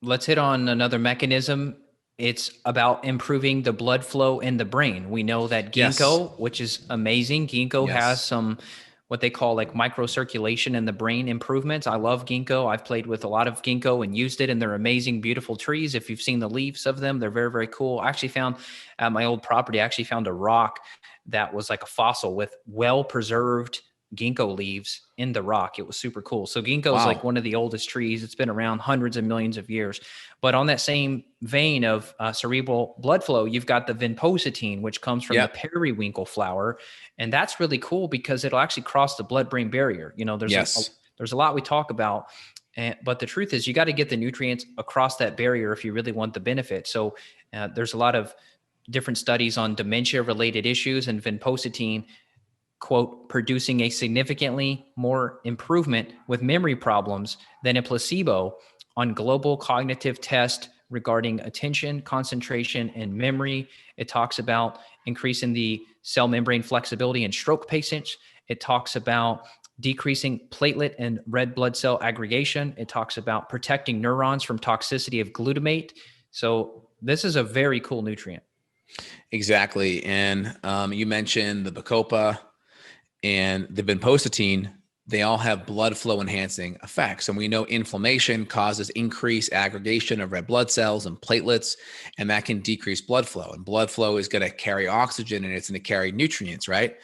Let's hit on another mechanism. It's about improving the blood flow in the brain. We know that Yes. ginkgo, which is amazing, ginkgo has Yes. some what they call like microcirculation in the brain improvements. I love ginkgo. I've played with a lot of ginkgo and used it, and they're amazing, beautiful trees. If you've seen the leaves of them, they're very, very cool. I actually found at my old property, I actually found a rock that was like a fossil with well preserved ginkgo leaves in the rock. It was super cool. So ginkgo is like Wow. one of the oldest trees. It's been around hundreds of millions of years. But on that same vein of cerebral blood flow, you've got the vinpocetine, which comes from the Yep. periwinkle flower, and that's really cool because it'll actually cross the blood-brain barrier. You know, Yes. there's a lot we talk about, but the truth is, you got to get the nutrients across that barrier if you really want the benefit. So there's a lot of different studies on dementia-related issues, and vinpocetine quote, producing a significantly more improvement with memory problems than a placebo on global cognitive test regarding attention, concentration, and memory. It talks about increasing the cell membrane flexibility in stroke patients. It talks about decreasing platelet and red blood cell aggregation. It talks about protecting neurons from toxicity of glutamate. So this is a very cool nutrient. Exactly. And you mentioned the bacopa and the vinpocetine. They all have blood flow enhancing effects. And we know inflammation causes increased aggregation of red blood cells and platelets, and that can decrease blood flow. And blood flow is going to carry oxygen and it's going to carry nutrients, right?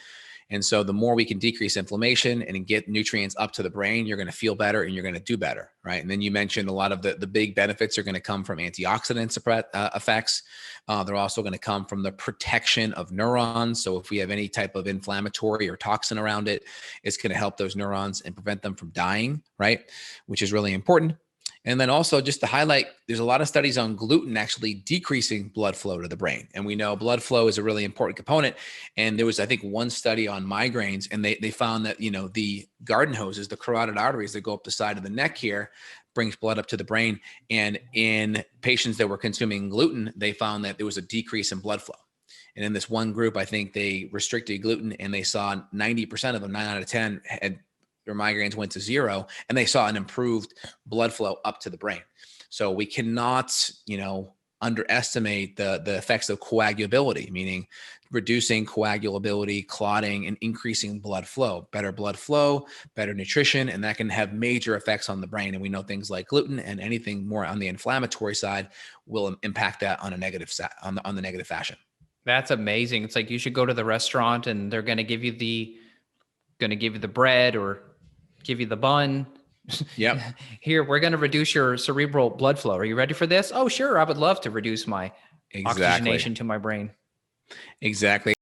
And so the more we can decrease inflammation and get nutrients up to the brain, you're going to feel better and you're going to do better, right? And then you mentioned a lot of the big benefits are going to come from antioxidant effects. They're also going to come from the protection of neurons. So if we have any type of inflammatory or toxin around it, it's going to help those neurons and prevent them from dying, right? Which is really important. And then also just to highlight, there's a lot of studies on gluten actually decreasing blood flow to the brain. And we know blood flow is a really important component. And there was, I think, one study on migraines, and they found that, the garden hoses, the carotid arteries that go up the side of the neck here, brings blood up to the brain. And in patients that were consuming gluten, they found that there was a decrease in blood flow. And in this one group, I think they restricted gluten and they saw 90% of them, 9 out of 10, had their migraines went to zero, and they saw an improved blood flow up to the brain. So we cannot, underestimate the effects of coagulability, meaning reducing coagulability, clotting, and increasing blood flow. Better blood flow, better nutrition, and that can have major effects on the brain. And we know things like gluten and anything more on the inflammatory side will impact that on a negative on the negative fashion. That's amazing. It's like you should go to the restaurant and they're going to give you the bread or give you the bun. Yep. Here, we're going to reduce your cerebral blood flow. Are you ready for this? Oh, sure. I would love to reduce my Exactly. oxygenation to my brain. Exactly.